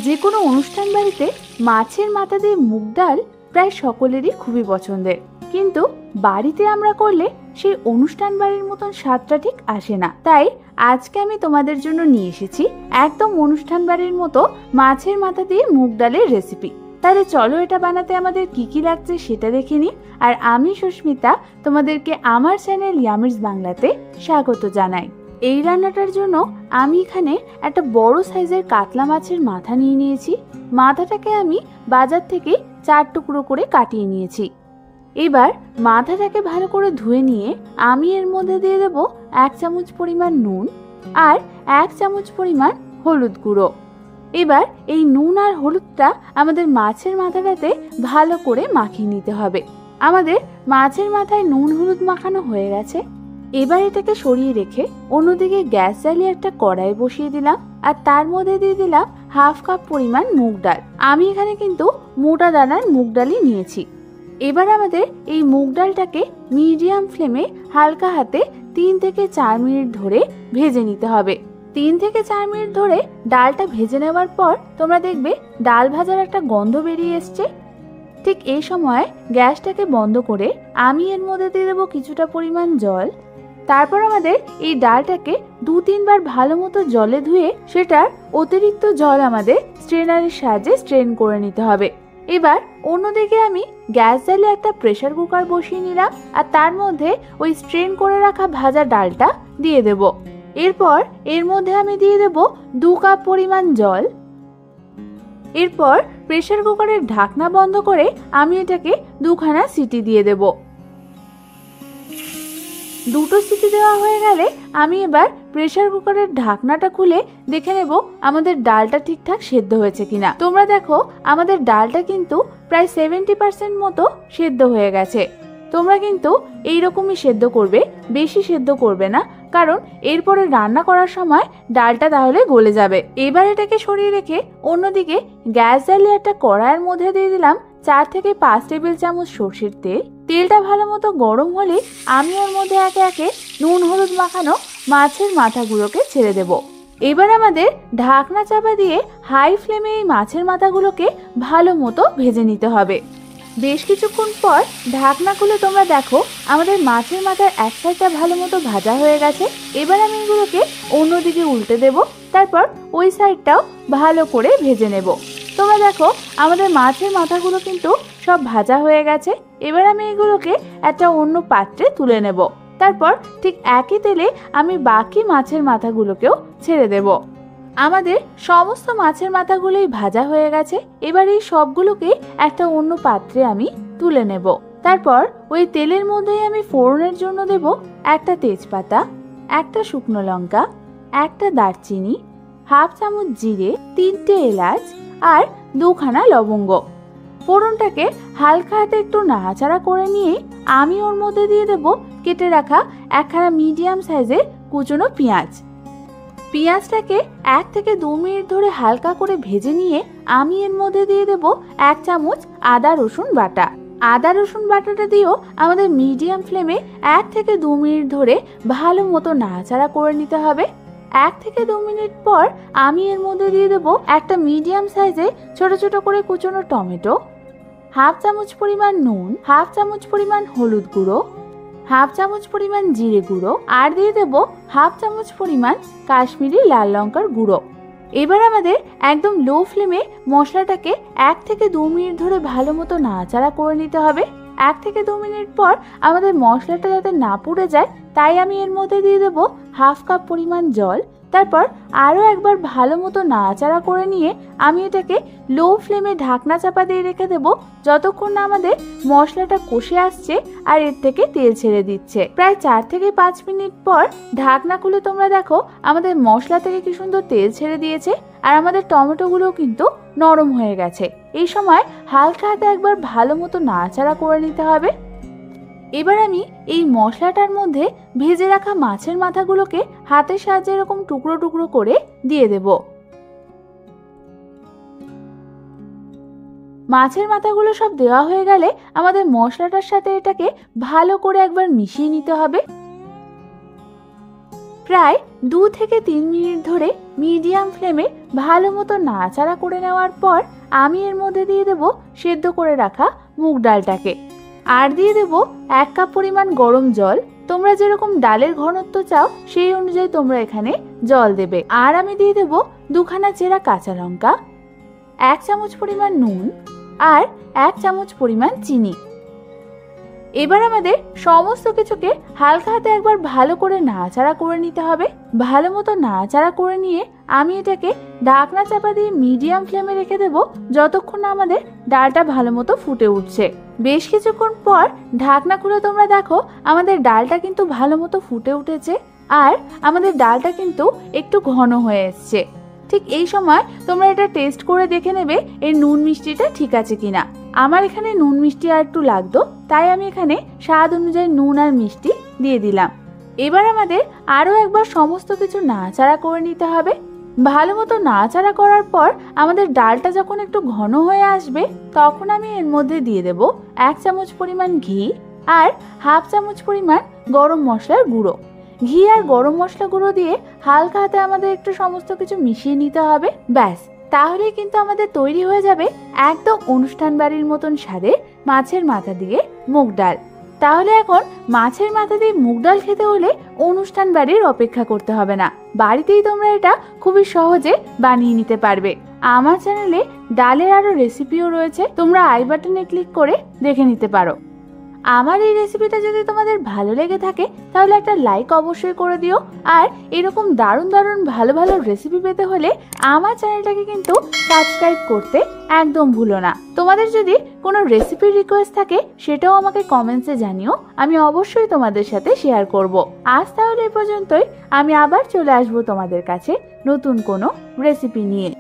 যে কোনো অনুষ্ঠান বাড়িতে মাছের মাথা দিয়ে মুগ ডাল প্রায় সকলেরই খুবই পছন্দের, কিন্তু বাড়িতে আমরা করলে সেই অনুষ্ঠান বাড়ির মতন স্বাদটা ঠিক আসে না। তাই আজকে আমি তোমাদের জন্য নিয়ে এসেছি একদম অনুষ্ঠান বাড়ির মতো মাছের মাথা দিয়ে মুগ ডালের রেসিপি। তাহলে চলো এটা বানাতে আমাদের কি কি লাগছে সেটা দেখে নিই। আর আমি সুস্মিতা তোমাদেরকে আমার চ্যানেল ইয়ামিজ বাংলাতে স্বাগত জানাই। এই রান্নাটার জন্য আমি এখানে একটা বড় সাইজের কাতলা মাছের মাথা নিয়ে নিয়েছি। মাথাটাকে আমি বাজার থেকে 4 টুকরো করে কাটিয়ে নিয়েছি। এবার মাথাটাকে ভালো করে ধুয়ে নিয়ে আমি এর মধ্যে দিয়ে দেব 1 চামচ পরিমাণ নুন আর 1 চামচ পরিমাণ হলুদ গুঁড়ো। এবার এই নুন আর হলুদটা আমাদের মাছের মাথাটাতে ভালো করে মাখিয়ে নিতে হবে। আমাদের মাছের মাথায় নুন হলুদ মাখানো হয়ে গেছে। এবার এটাকে সরিয়ে রেখে অন্যদিকে গ্যাস জ্বালিয়ে একটা কড়াই বসিয়ে দিলাম আর তার মধ্যে দিয়ে দিলাম 1/2 কাপ পরিমাণ মুগ ডাল। আমি এখানে কিন্তু মোটা দানার মুগ ডালই নিয়েছি। এবার আমাদের এই মুগ ডালটাকে মিডিয়াম ফ্লেমে হালকা হাতে 3 থেকে 4 মিনিট ধরে ভেজে নিতে হবে। 3 থেকে 4 মিনিট ধরে ডালটা ভেজে নেওয়ার পর তোমরা দেখবে ডাল ভাজার একটা গন্ধ বেরিয়ে এসছে। ঠিক এই সময় গ্যাসটাকে বন্ধ করে আমি এর মধ্যে দিয়ে দেবো কিছুটা পরিমাণ জল। তারপর আমাদের এই ডালটাকে 2-3 বার ভালো মতো জলে ধুয়ে সেটার অতিরিক্ত জল আমাদের স্ট্রেনারের সাহায্যে স্ট্রেন করে নিতে হবে। এবার অন্যদিকে আমি গ্যাস জ্বালিয়ে একটা প্রেসার কুকার বসিয়ে নিলাম আর তার মধ্যে ওই স্ট্রেন করে রাখা ভাজা ডালটা দিয়ে দেব। এরপর এর মধ্যে আমি দিয়ে দেব 2 কাপ পরিমাণ জল। এরপর প্রেসার কুকারের ঢাকনা বন্ধ করে আমি এটাকে 2খানা সিটি দিয়ে দেব। 2টো সিটি দেওয়া হয়ে গেলে আমি এবার প্রেসার কুকারের ঢাকনাটা খুলে দেখে নেব আমাদের ডালটা ঠিকঠাক সেদ্ধ হয়েছে কিনা। তোমরা দেখো আমাদের ডালটা কিন্তু প্রায় 70% মতো সেদ্ধ হয়ে গেছে। তোমরা কিন্তু এইরকমই সেদ্ধ করবে, বেশি সেদ্ধ করবে না, কারণ এরপরে রান্না করার সময় ডালটা তাহলে গলে যাবে। এবার এটাকে সরিয়ে রেখে অন্যদিকে গ্যাস জ্বালিয়ে একটা কড়াইয়ের মধ্যে দিয়ে দিলাম 4 থেকে 5 টেবিল চামচ সর্ষের তেল। তেলটা ভালো মতো গরম হলে আমি ওর মধ্যে একে একে নুন হলুদ মাখানো মাছের মাথাগুলোকে ছেড়ে দেব। এবার আমাদের ঢাকনা চাপা দিয়ে হাই ফ্লেমে এই মাছের মাথাগুলোকে ভালো মতো ভেজে নিতে হবে। বেশ কিছুক্ষণ পর ঢাকনা খুলে তোমরা দেখো আমাদের মাছের মাথার এক সাইডটা ভালো মতো ভাজা হয়ে গেছে। এবার আমি এগুলোকে অন্যদিকে উল্টে দেব, তারপর ওই সাইডটাও ভালো করে ভেজে নেব। তোমরা দেখো আমাদের মাছের মাথাগুলো কিন্তু সব ভাজা হয়ে গেছে। এবার আমি এগুলোকে একটা অন্য পাত্রে তুলে নেব। তারপর ঠিক একই তেলে আমি বাকি মাছের মাথাগুলোকেও ছেড়ে দেব। আমাদের সমস্ত মাছের মাথাগুলোই ভাজা হয়ে গেছে। এবার এই সবগুলোকে একটা অন্য পাত্রে আমি তুলে নেব। তারপর ওই তেলের মধ্যেই আমি ফোড়নের জন্য দেব একটা তেজপাতা, একটা শুকনো লঙ্কা, একটা দারচিনি, 1/2 চামচ জিরে, 3টে এলাচ আর 2খানা লবঙ্গ। ফোড়নটাকে হালকা হাতে একটু নাড়াচাড়া করে নিয়ে আমি ওর মধ্যে দিয়ে দেব কেটে রাখা একখানা মিডিয়াম সাইজের কুচনো পেঁয়াজ। পেঁয়াজটাকে 1 থেকে 2 মিনিট ধরে হালকা করে ভেজে নিয়ে আমি এর মধ্যে দিয়ে দেব 1 চামচ আদা রসুন বাটা। আদা রসুন বাটাটা দিয়েও আমাদের মিডিয়াম ফ্লেমে 1 থেকে 2 মিনিট ধরে ভালো মতো নাড়াচাড়া করে নিতে হবে। 1 থেকে 2 মিনিট পর আমি এর মধ্যে দিয়ে দেব একটা মিডিয়াম সাইজে ছোট ছোট করে কুচনো টমেটো, 1/2 চামচ পরিমাণ নুন, 1/2 চামচ পরিমাণ হলুদ গুঁড়ো, 1/2 চামচ পরিমাণ জিরে গুঁড়ো আর দিয়ে দেব 1/2 চামচ পরিমাণ কাশ্মীরি লাল লঙ্কার গুঁড়ো। এবার আমাদের একদম লো ফ্লেমে মশলাটাকে 1 থেকে 2 মিনিট ধরে ভালো মতো নাড়াচাড়া করে নিতে হবে। 1 থেকে 2 মিনিট পর আমাদের মশলাটা যাতে না পুড়ে যায় তাই আমি এর মধ্যে দিয়ে দেব 1/2 কাপ পরিমাণ জল। তারপর আরও একবার ভালো মতো নাড়াচাড়া করে নিয়ে আমি এটাকে লো ফ্লেমে ঢাকনা চাপা দিয়ে রেখে দেব যতক্ষণ না আমাদের মশলাটা কষে আসছে আর এর থেকে তেল ছেড়ে দিচ্ছে। প্রায় 4 থেকে 5 মিনিট পর ঢাকনা খুলে তোমরা দেখো আমাদের মশলা থেকে কি সুন্দর তেল ছেড়ে দিয়েছে আর আমাদের টমেটোগুলোও কিন্তু নরম হয়ে গেছে। এই সময় হালকা হাতে একবার ভালো মতো নাড়াচাড়া করে নিতে হবে। এবার আমি এই মশলাটার মধ্যে ভেজে রাখা মাছের মাথাগুলোকে হাতের সাহায্যে এরকম টুকরো টুকরো করে দিয়ে দেব। মাছের মাথাগুলো সব দেওয়া হয়ে গেলে আমাদের মশলাটার সাথে এটাকে ভালো করে একবার মিশিয়ে নিতে হবে। প্রায় 2 থেকে 3 মিনিট ধরে মিডিয়াম ফ্লেমে ভালো মতো নাড়াচাড়া করে নেওয়ার পর আমি এর মধ্যে দিয়ে দেব সেদ্ধ করে রাখা মুগ ডালটাকে। আর দিয়ে দেব 1 কাপ পরিমাণ গরম জল। তোমরা যেরকম ডালের ঘনত্ব চাও সেই অনুযায়ী তোমরা এখানে জল দেবে। আর আমি দিয়ে দেব 2খানা চেরা কাঁচা লঙ্কা, 1 চামচ পরিমাণ নুন আর 1 চামচ পরিমাণ চিনি। এবার আমাদের সমস্ত কিছুকে হালকা হাতে একবার ভালো করে নাড়াচাড়া করে নিতে হবে। ভালো মতো নাড়াচাড়া করে নিয়ে আমি এটাকে ঢাকনা চাপা দিয়ে মিডিয়াম ফ্লেমে রেখে দেব যতক্ষণ না আমাদের ডালটা ভালো মতো ফুটে উঠছে। বেশ কিছুক্ষণ পর ঢাকনা খুলে তোমরা দেখো আমাদের ডালটা কিন্তু ভালো মতো ফুটে উঠেছে আর আমাদের ডালটা কিন্তু একটু ঘন হয়ে এসছে। ঠিক এই সময় তোমরা এটা টেস্ট করে দেখে নেবে এর নুন মিষ্টিটা ঠিক আছে কিনা। আমার এখানে নুন মিষ্টি আর একটু লাগতো, তাই আমি এখানে স্বাদ অনুযায়ী নুন আর মিষ্টি দিয়ে দিলাম। এবার আমাদের আরও একবার সমস্ত কিছু নাড়াচাড়া করে নিতে হবে। ভালো মতো নাড়াচাড়া করার পর আমাদের ডালটা যখন একটু ঘন হয়ে আসবে তখন আমি এর মধ্যে দিয়ে দেব 1 চামচ পরিমাণ ঘি আর 1/2 চামচ পরিমাণ গরম মশলার গুঁড়ো। ঘি আর গরম মশলা গুঁড়ো দিয়ে হালকা হাতে আমাদের একটু সমস্ত কিছু মিশিয়ে নিতে হবে। ব্যাস, তাহলেই কিন্তু আমাদের তৈরি হয়ে যাবে একদম অনুষ্ঠান বাড়ির মতন স্বাদের মাছের মাথা দিয়ে মুগ ডাল। তাহলে এখন মাছের মাথা দিয়ে মুগ ডাল খেতে হলে অনুষ্ঠান বাড়ির অপেক্ষা করতে হবে না, বাড়িতেই তোমরা এটা খুবই সহজে বানিয়ে নিতে পারবে। আমার চ্যানেলে ডালের আরো রেসিপিও রয়েছে, তোমরা আই বাটনে ক্লিক করে দেখে নিতে পারো। আমার এই রেসিপিটা যদি তোমাদের ভালো লেগে থাকে তাহলে একটা লাইক অবশ্যই করে দিও। আর এরকম দারুণ দারুণ ভালো ভালো রেসিপি পেতে হলে আমার চ্যানেলটাকে কিন্তু সাবস্ক্রাইব করতে একদম ভুলো না। তোমাদের যদি কোনো রেসিপির রিকোয়েস্ট থাকে সেটাও আমাকে কমেন্টসে জানিও, আমি অবশ্যই তোমাদের সাথে শেয়ার করব। আজ তাহলে এই পর্যন্তই, আমি আবার চলে আসবো তোমাদের কাছে নতুন কোনো রেসিপি নিয়ে।